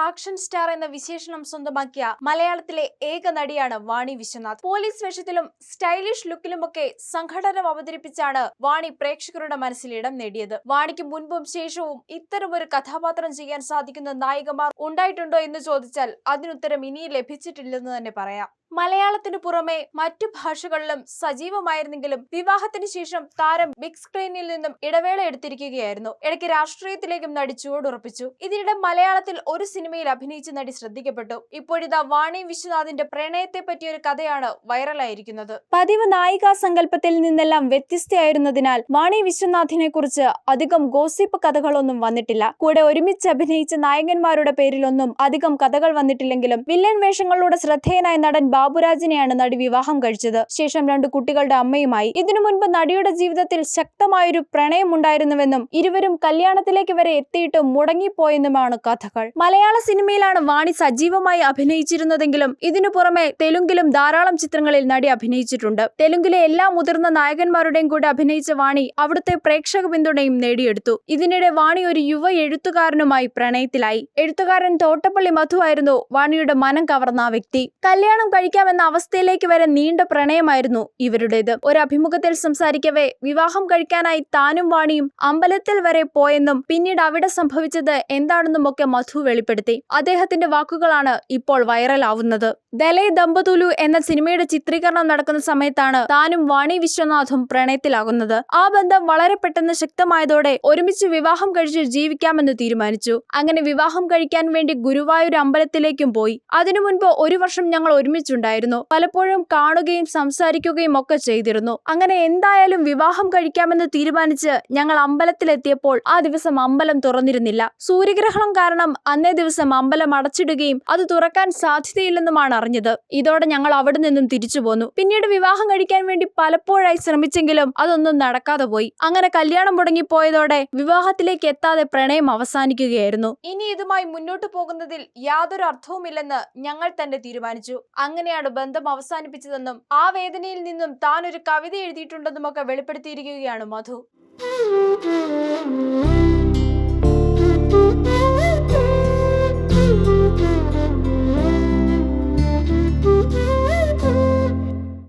Action star എന്ന വിശേഷണം സ്വന്തമാക്കിയ മലയാളത്തിലെ ഏക നടിയാണ് വാണി വിശ്വനാഥ്. പോലീസ് വേഷത്തിലും സ്റ്റൈലിഷ് ലുക്കിലുമൊക്കെ സംഘടനം അവതരിപ്പിച്ചാണ് വാണി പ്രേക്ഷകരുടെ മനസ്സിൽ ഇടം നേടിയത്. വാണിക്ക് മുൻപും ശേഷവും ഇത്തരമൊരു കഥാപാത്രം ചെയ്യാൻ സാധിക്കുന്ന നായികമാർ ഉണ്ടായിട്ടുണ്ടോ എന്ന് ചോദിച്ചാൽ അതിനുത്തരം ഇനിയും ലഭിച്ചിട്ടില്ലെന്ന് തന്നെ പറയാം. മലയാളത്തിനു പുറമെ മറ്റു ഭാഷകളിലും സജീവമായിരുന്നെങ്കിലും വിവാഹത്തിന് ശേഷം താരം ബിഗ് സ്ക്രീനിൽ നിന്നും ഇടവേള എടുത്തിരിക്കുകയായിരുന്നു. ഇടയ്ക്ക് രാഷ്ട്രീയത്തിലേക്കും നടി ചുവടുറപ്പിച്ചു. ഇതിനിടെ മലയാളത്തിൽ ഒരു സിനിമയിൽ അഭിനയിച്ച നടി ശ്രദ്ധിക്കപ്പെട്ടു. ഇപ്പോഴിതാ വാണി വിശ്വനാഥിന്റെ പ്രണയത്തെ പറ്റിയൊരു കഥയാണ് വൈറലായിരിക്കുന്നത്. പതിവ് നായികാ സങ്കല്പത്തിൽ നിന്നെല്ലാം വ്യത്യസ്തയായിരുന്നതിനാൽ വാണി വിശ്വനാഥിനെ കുറിച്ച് അധികം ഗോസിപ്പ് കഥകളൊന്നും വന്നിട്ടില്ല. കൂടെ ഒരുമിച്ച് അഭിനയിച്ച നായകന്മാരുടെ പേരിലൊന്നും അധികം കഥകൾ വന്നിട്ടില്ലെങ്കിലും വില്ലൻ വേഷങ്ങളിലൂടെ ശ്രദ്ധേയനായ നടൻ ബാബുരാജിനെയാണ് നടി വിവാഹം കഴിച്ചത്. ശേഷം 2 കുട്ടികളുടെ അമ്മയുമായി. ഇതിനു മുൻപ് നടിയുടെ ജീവിതത്തിൽ ശക്തമായൊരു പ്രണയമുണ്ടായിരുന്നുവെന്നും ഇരുവരും കല്യാണത്തിലേക്ക് വരെ എത്തിയിട്ട് മുടങ്ങിപ്പോയെന്നുമാണ് കഥകൾ. മലയാള സിനിമയിലാണ് വാണി സജീവമായി അഭിനയിച്ചിരുന്നതെങ്കിലും ഇതിനു പുറമെ തെലുങ്കിലും ധാരാളം ചിത്രങ്ങളിൽ നടി അഭിനയിച്ചിട്ടുണ്ട്. തെലുങ്കിലെ എല്ലാ മുതിർന്ന നായകന്മാരുടെയും കൂടെ അഭിനയിച്ച വാണി അവിടുത്തെ പ്രേക്ഷക പിന്തുണയും നേടിയെടുത്തു. ഇതിനിടെ വാണി ഒരു യുവ എഴുത്തുകാരനുമായി പ്രണയത്തിലായി. എഴുത്തുകാരൻ തോട്ടപ്പള്ളി മധു ആയിരുന്നു വാണിയുടെ മനം കവർന്ന ആ വ്യക്തി. കല്യാണം കഴിക്കാമെന്ന അവസ്ഥയിലേക്ക് വരെ നീണ്ട പ്രണയമായിരുന്നു ഇവരുടേത്. ഒരു അഭിമുഖത്തിൽ സംസാരിക്കവേ വിവാഹം കഴിക്കാനായി താനും വാണിയും അമ്പലത്തിൽ വരെ പോയെന്നും പിന്നീട് അവിടെ സംഭവിച്ചത് എന്താണെന്നുമൊക്കെ മധു വെളിപ്പെടുത്തി. അദ്ദേഹത്തിന്റെ വാക്കുകളാണ് ഇപ്പോൾ വൈറലാവുന്നത്. ദലൈ ദമ്പതുലു എന്ന സിനിമയുടെ ചിത്രീകരണം നടക്കുന്ന സമയത്താണ് താനും വാണി വിശ്വനാഥും പ്രണയത്തിലാകുന്നത്. ആ ബന്ധം വളരെ പെട്ടെന്ന് ശക്തമായതോടെ ഒരുമിച്ച് വിവാഹം കഴിച്ച് ജീവിക്കാമെന്ന് തീരുമാനിച്ചു. അങ്ങനെ വിവാഹം കഴിക്കാൻ വേണ്ടി ഗുരുവായൂർ അമ്പലത്തിലേക്കും പോയി. അതിനു മുൻപ് 1 വർഷം ഞങ്ങൾ ഒരുമിച്ചുണ്ടായിരുന്നു. പലപ്പോഴും കാണുകയും സംസാരിക്കുകയും ഒക്കെ ചെയ്തിരുന്നു. അങ്ങനെ എന്തായാലും വിവാഹം കഴിക്കാമെന്ന് തീരുമാനിച്ച് ഞങ്ങൾ അമ്പലത്തിലെത്തിയപ്പോൾ ആ ദിവസം അമ്പലം തുറന്നിരുന്നില്ല. സൂര്യഗ്രഹണം കാരണം അന്നേ ദിവസം അമ്പലം അടച്ചിടുകയും അത് തുറക്കാൻ സാധ്യതയില്ലെന്നുമാണ് അറിഞ്ഞത്. ഇതോടെ ഞങ്ങൾ അവിടെ നിന്നും തിരിച്ചു പോന്നു. പിന്നീട് വിവാഹം കഴിക്കാൻ വേണ്ടി പലപ്പോഴായി ശ്രമിച്ചെങ്കിലും അതൊന്നും നടക്കാതെ പോയി. അങ്ങനെ കല്യാണം മുടങ്ങിപ്പോയതോടെ വിവാഹത്തിലേക്ക് എത്താതെ പ്രണയം അവസാനിക്കുകയായിരുന്നു. ഇനി ഇതുമായി മുന്നോട്ടു പോകുന്നതിൽ യാതൊരു അർത്ഥവുമില്ലെന്ന് ഞങ്ങൾ തന്നെ തീരുമാനിച്ചു. അങ്ങനെയാണ് ബന്ധം അവസാനിപ്പിച്ചതെന്നും ആ വേദനയിൽ നിന്നും താൻ ഒരു കവിത എഴുതിയിട്ടുണ്ടെന്നുമൊക്കെ വെളിപ്പെടുത്തിയിരിക്കുകയാണ് മധു.